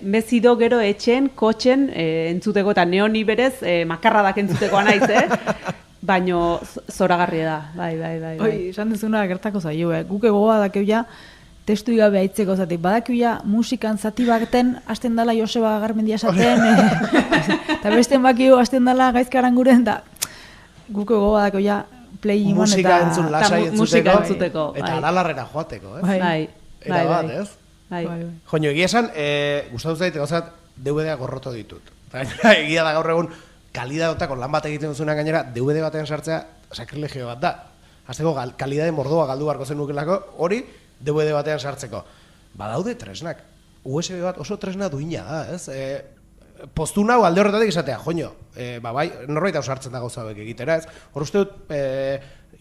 mezido gero etxen, kotxen entzuteko eta neoni berez makarradak entzutekoa naiz, baino zoragarri da, bai. Oi, esan dezuna gertako zaio, guk egoa dakeu ja, testu igabe haitzeko zatik, badakiu ja musikan zati baten hasten dala Joseba Garmendia esaten, eta besten bakiu hasten dala Gaizkaran guren, da guk gogoa dakio ja play imon eta musika entzun lasai entzuteko, eta aralarrera joateko, ez? Bai. Eta bat, ez? Bai. Joño, egia esan, gustatu zait, gozat, DVD-a gorroto ditut. Egia da gaur egun, kalidadotako lan bat egiten duzunean gainera, DVD batean sartzea, sakrilegio bat da. Hasteko, kalidade mordoa galdu barko zen nukelako, hori, DVD batean sartzeko. Badaude tresnak. USB bat oso tresna duina da, ez? Postu nau alde horretatik esatea, joño, bai, norbait hau sartzen da gauza hauek egitera, ez? Hor uste dut,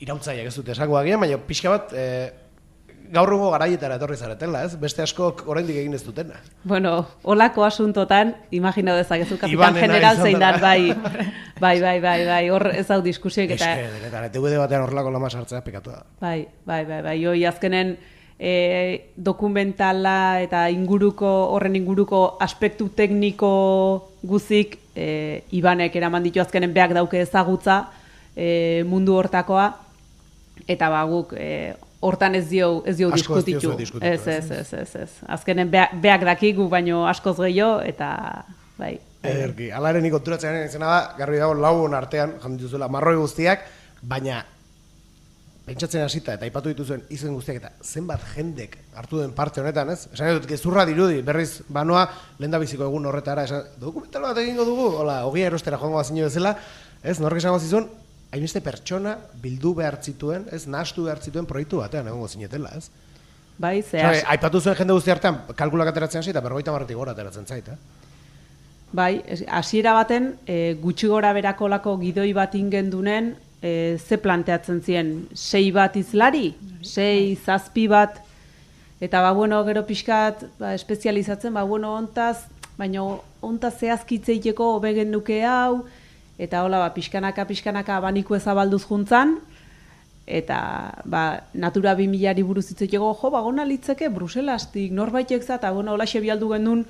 irautzaiak ez dute esango agian, baina pixka bat, gaur egungo garaietara etorri zaretela, ez? Beste askok oraindik egin ez dutena. Bueno, holako asuntotan, imagina dezakezu kapitan general zein dan, bai, hor ez hau diskusioik eta... Eta DVD batean horrelako lama sartzea pekatu da. Bai, hoi azkenen dokumentala eta horren inguruko aspektu tekniko guzik Ibanek eraman ditu azkenen beak dauke ezagutza mundu hortakoa, eta guk hortan ez dio diskutitu. Ez. Azkenen beak dakigu baino askoz gehiago, eta bai. Ederki, alaren ikonturatzen izena da, garbi dago lauon artean, jandituzuela marroi guztiak, baina pentsatzen hasita eta aipatu dituzuen izen guztiak eta zenbat jendek hartu den parte honetan, ez? Esan dut, gezurra dirudi, berriz banoa lehendabiziko egun horretara, esan, dokumental bat egingo dugu, hola, ogia erostera joango bazino bezala, ez? Nork esango zizun, hainbeste pertsona bildu behar zituen, ez? Nahastu behar zituen proiektu batean egongo zinetela, ez? Bai, zehaz. Aipatu zuen jende guzti artean, kalkulak ateratzen hasi eta 50 gora ateratzen zait, Bai, hasiera baten, gutxi gora berakolako gidoi bat ingendunen, ze planteatzen ziren, 6 bat izlari, 6, 7 bat, eta gero pixkat espezializatzen, baina ontaz zehazkitzeiteko hobegen nuke hau, eta hola, pixkanaka abaniko ezabalduz juntzan, eta Natura 2000-ari buruz itzeteko, gona litzeke Bruselastik, norbaitek za, eta hola bialdu gendun,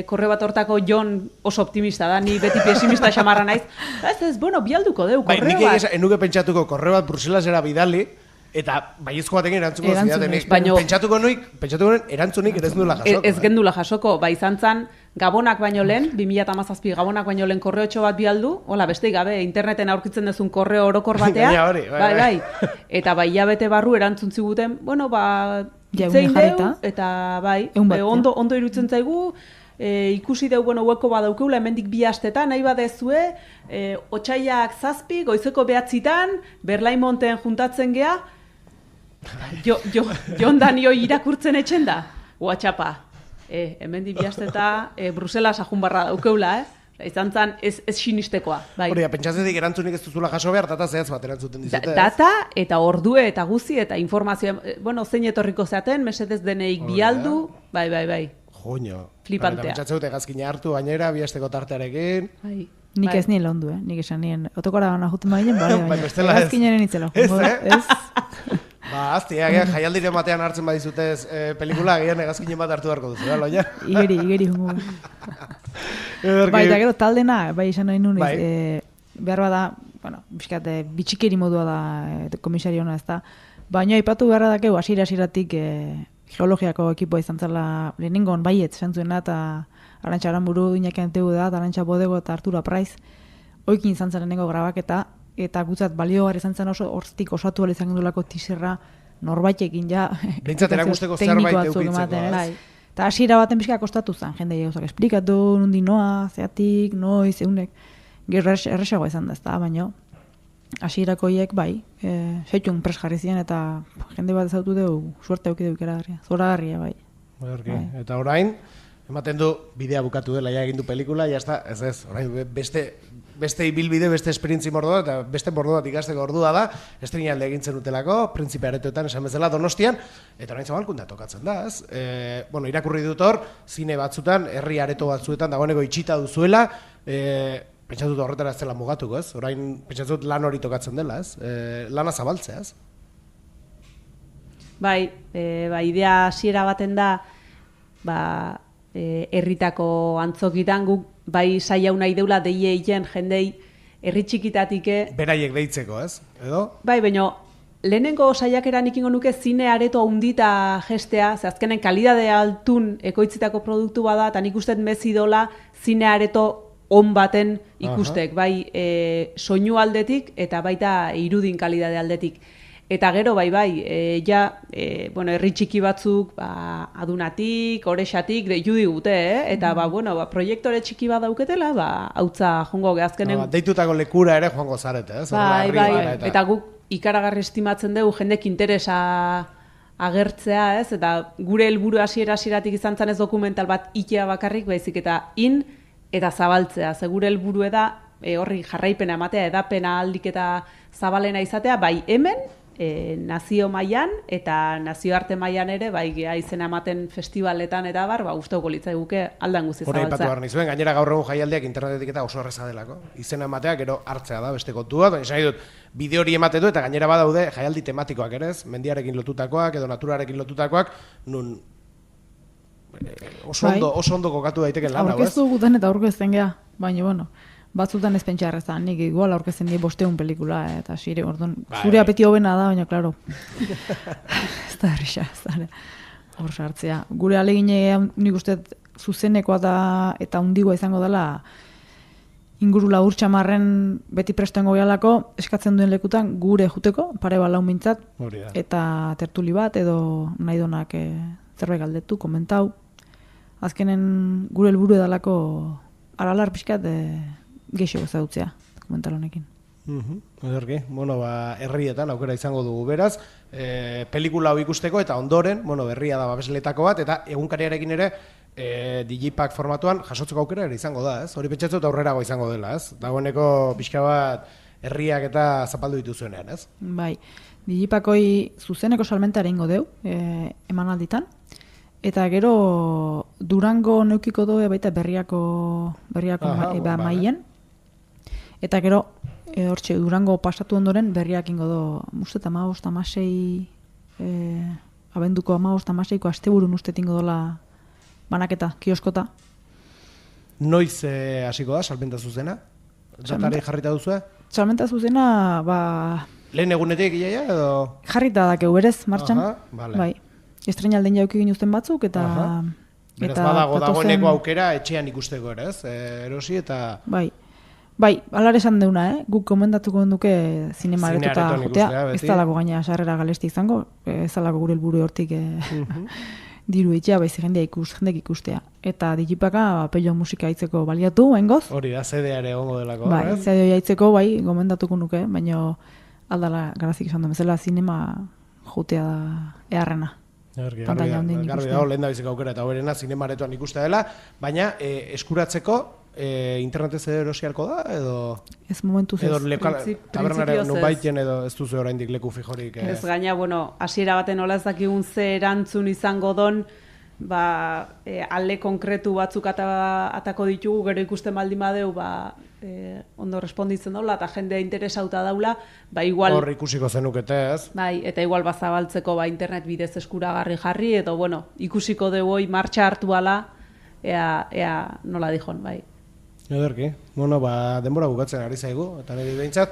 korre bat hortako Jon oso optimista da, ni beti pesimista xamarra naiz. Ez, bialduko deu, korreo bat. Nik enuke pentsatuko korreo bat Bruselasera bidali, eta baiezko batekin erantzuko zidatenik. Pentsatuko nuen erantzunik ez nula jasoko. Ez gendula jasoko, izan zan, Gabonak baino lehen, 2017 Gabonak baino lehen korreotxo bat bialdu, hola, beste gabe, interneten aurkitzen dezun korreo orokor batea. Bai. Eta hilabete barru erantzun ziguten, zein deu, eta ondo irutzen zaigu, ikusi deu, hueko badaukeula, hemendik 2 astetan, nahi badezue, otsaiak 7, goizeko 9 Berlaimonten juntatzen gea, Jon Danioi irakurtzen etxen da, WhatsAppa. Hemendik 2 asteta Bruselas ajunbarra daukeula, izan zan ez sinistekoa. Hori, pentsatzetik erantzunik ez duzula jaso behar, data zehaz bat erantzuten dizute. Data eta ordue eta guzi eta informazioa, zein etorriko zeaten, mesedez deneik bialdu, bai. Joño. Flipantea. Pentsatzeu hegazkina hartu gainera, 2 asteko tartearekin. Nik ez nien londu, nik esan nien, otokora gana juten baginen, baina hegazkinaren itzela. Ez. Azti, jaialdiren batean hartzen badizutez pelikula, gian hegazkinen bat hartu beharko duzu, loia? Igeri jungo. Eta gero taldena, esan nahi nun, behar bada, biskat, bitxikeri modua da komisari hona ez da, baina aipatu beharra dakeu, hasieratik geologiako ekipoa izan zela lehenengon baiet, zentzuena, eta Arantxa Aranburu, Iñaki Antegu da, Arantxa Bodego eta Artura Praiz, oikin izan zen lehenengo grabaketa, eta gutzat baliogarri izan zen oso hortik osatu izan gendulako tizerra norbaitekin ja behintzat erakusteko zerbait eukitzeko. Eta hasiera baten pixka kostatu zen, jende gauzak esplikatu, nundi noa, zeatik, noiz, eunek, gero erresagoa izan da, baina hasierako hiek seitun pres jarri ziren eta jende bat ezautu dugu, suerte euki dugu ikeragarria, zoragarria bai. Eta orain, ematen du bidea bukatu dela, egin du pelikula, jazta, ez, orain beste ibilbide, beste esperientzi mordua, eta beste mordu bat ikasteko ordua da, estrenaldi egintzen dutelako, Printzipe Aretoetan esan bezala Donostian, eta orain Zabalkunda tokatzen da, ez? Irakurri dut hor, zine batzutan, herri areto batzuetan dagoeneko itxita duzuela, pentsatut horretara ez dela mugatuko, ez? Orain pentsatut lan hori tokatzen dela, ez? Lana zabaltzea, ez? Bai, idea hasiera baten da, herritako antzokitan guk bai saia nahi deula deieien jendei herri txikitatik beraiek deitzeko, ez? Edo? Bai, baina lehenengo saiakeran ikingo nuke zine areto handita gestea, ze azkenen kalidade altun ekoitzitako produktu bada, eta nik uste mezi dola zine areto on baten ikustek, bai soinu aldetik eta baita irudin kalidade aldetik. Eta gero, herri txiki batzuk, adunatik, orexatik, deitu digute, eta, proiektore txiki bat dauketela, hautza jongo gehazkenen. Deitutako lekura ere joango zarete, ez? Bai, eta guk ikaragarri estimatzen dugu jendek interesa agertzea, ez? Eta gure helburu hasieratik izan zen ez dokumental bat ikea bakarrik, baizik eta eta zabaltzea. Ze gure helburu da, horri jarraipena ematea, edapena aldik eta zabalena izatea, bai hemen, nazio mailan eta nazioarte mailan ere, izena ematen festivaletan eta gustatuko litzaiguke aldan guzti zabaltzea. Hori aipatu behar nizuen, gainera gaur egun jaialdiak internetetik eta oso erreza delako. Izena ematea, gero hartzea da beste kontua, esan nahi dut, bideo hori ematen du eta gainera badaude jaialdi tematikoak ere, mendiarekin lotutakoak edo naturarekin lotutakoak, nun oso ondo kokatu daiteken lan hau, ez? Aurkeztu guten eta aurkezten geha, baina, batzutan ez pentsa errezan, nik igual aurkezen die 500 pelikula, eta zure apeti hobena da, baina, klaro, ez da erresa, ez da, hor sartzea. Gure alegine nik uste zuzenekoa da eta hundigoa izango dela inguru labur txamarren beti prestoen goialako, eskatzen duen lekutan gure juteko, pare bat laun mintzat, Hori da. eta tertuli bat, edo nahi donak zerbait galdetu, komentau. Azkenen gure helburu edalako aralar pixkat geixo ezagutzea dokumental honekin. Ederki, bueno, herrietan aukera izango dugu beraz, pelikula hau ikusteko eta ondoren, bueno, berria da babesletako bat, eta egunkariarekin ere Digipack formatuan jasotzeko aukera ere izango da, ez? Hori pentsatzen dut aurrerago izango dela, ez? Dagoeneko pixka bat herriak eta zapaldu dituzuenean, ez? Bai, Digipakoi zuzeneko salmenta egingo deu, emanalditan, eta gero Durango neukiko doe baita berriako maien, eta gero hortxe Durango pasatu ondoren berriak ingo do, uste eta 15-16 abenduko 15-16ko asteburun uste tingo dola banaketa, kioskota. Noiz hasiko da, salmenta zuzena? Datari jarrita duzue? Salmenta zuzena, lehen egunetik iaia edo? Jarrita dakeu berez, martxan. Vale. Bai. Estreinalden jauki ginuzten batzuk, eta... Beraz dagoeneko aukera etxean ikusteko ere, ez? Erosi eta... Bai, alare esan deuna, guk komendatuko duke zinema aretuta jotea, ez dalako gaina sarrera galesti izango, ez dalako gure helburu hortik diru itxea, baizik jendek ikustea. Eta Digipaka pello musika haitzeko baliatu, engoz? Hori da, CD-are egongo delako. Bai, CD-a haitzeko, bai, gomendatuko nuke, baina aldala garazik esan du, bezala zinema jotea da eharrena. Garbi dago, lehen da biziko aukera eta hoberena zinemaretuan ikustea dela, baina eskuratzeko internetez edo erosialko da, edo... Ez momentuz ez. Edo tabernaren nunbaiten edo ez duzu oraindik leku fijorik. Ez gaina, hasiera baten hola ez dakigun ze erantzun izango don, alde konkretu batzuk atako ditugu, gero ikusten baldin badeu, ondo responditzen daula, eta jendea interesauta daula, igual... Hor ikusiko zenukete, ez? Bai, eta igual bazabaltzeko internet bidez eskuragarri jarri, edo, ikusiko dugu hoi martxa hartu ala, ea nola dijon, bai. Ederki, denbora bukatzen ari zaigu, eta nire behintzat,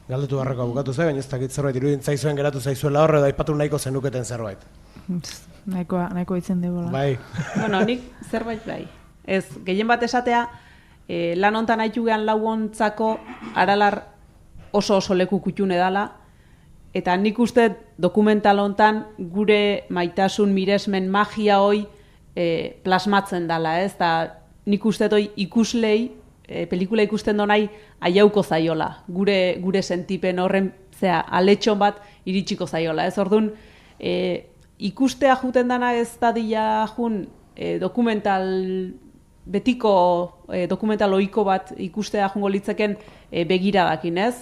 galdetu barreko bukatu zai, baina ez dakit zerbait irudin zaizuen geratu zaizuela horre, edo aipatu nahiko zenuketen zerbait. Nahiko itzen dugu. Bai. Nik zerbait bai. Ez, gehien bat esatea, lan hontan haitu gehan lauontzako aralar oso leku kutxune dala, eta nik uste dokumental hontan gure maitasun miresmen magia hoi plasmatzen dala, ez? Eta nik uste doi ikuslei, pelikula ikusten donai aiauko zaiola, gure sentipen horren, aletxon bat iritsiko zaiola, ez? Orduan, ikustea juten dana ez dadila jun dokumental betiko dokumental ohiko bat ikustea jungo litzeken begiradakin, ez?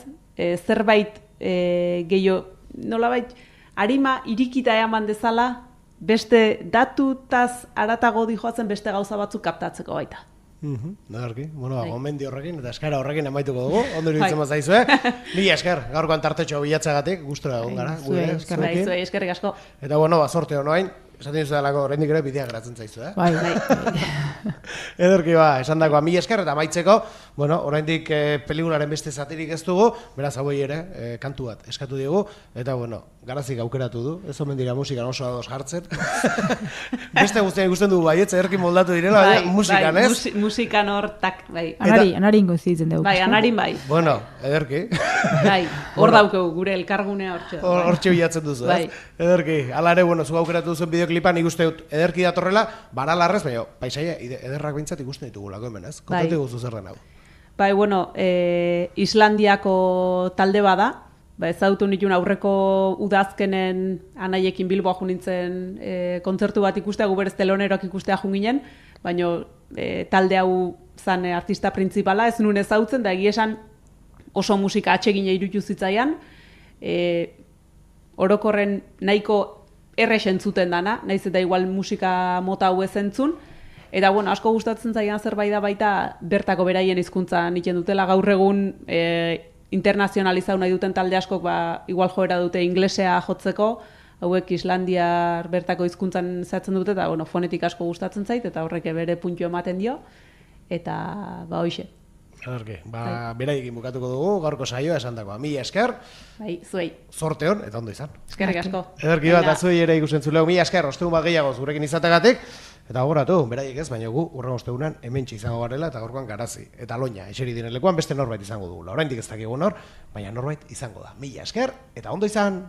Zerbait gehiago, nolabait, arima irikita eman dezala, beste datutaz aratago dijoatzen beste gauza batzuk kaptatzeko baita. Nadarki, gomendio horrekin eta eskara horrekin emaituko dugu, ondo iruditzen mazaizue. Mila esker, gaurkoan tartetxo bilatzagatik, gustura egon gara. Eskerrik asko. Eta sorte honoain, esaten duzu dalako oraindik ere bidea geratzen zaizu, Bai. Ederki esan dagoa, mila esker eta amaitzeko, oraindik pelikularen beste zatirik ez dugu, beraz hauei ere kantu bat eskatu digu, eta garazik aukeratu du, ez omen dira musikan oso ados jartzen. Beste guztian ikusten dugu baietz, ederki moldatu direla, musikan, ez? Musikan hortak, bai. Anari ingo zitzen dugu. Bai, anarin bai. Ederki. Bai, hor daukegu, gure elkargunea hortxe. Hortxe bilatzen duzu, ez? Ederki, ala ere, zu aukeratu duzen bideoklipan ikuste dut ederki datorrela, baralarrez, baina paisaia ederrak bintzat ikusten ditugulako hemen, ez? Kontatu guzu zer den hau. Bai, Islandiako talde bada, ezagutu nituen aurreko udazkenen anaiekin Bilboa junintzen kontzertu bat ikustea, guberez teloneroak ikustea junginen, baina talde hau zan artista printzipala, ez nuen ezagutzen, da egiesan oso musika atsegina irutu zitzaian, orokorren nahiko errexen zuten dana, naiz eta igual musika mota hau ez entzun, eta asko gustatzen zaian zerbait da baita bertako beraien hizkuntza egiten dutela, gaur egun internazionalizatu nahi duten talde askok igual joera dute inglesea jotzeko, hauek Islandiar bertako hizkuntzan zehatzen dute, eta fonetik asko gustatzen zait, eta horrek bere puntu ematen dio, eta hoxe. Beraiekin bukatuko dugu, gaurko saioa esan dagoa. Mila esker. Bai, zuei. Zorte hon, eta ondo izan. Eskerrik asko. Ederki bat, azuei ere ikusen zuleu. Mila esker, ostegun bat gehiago zurekin izategatik. Eta gogoratu, beraiek ez, baina gu urrengo ostegunean hementxe izango garela eta gaurkoan Garazi. Eta Loña, eseri diren lekuan beste norbait izango dugula. Oraindik ez dakigu nor, baina norbait izango da. Mila esker eta ondo izan!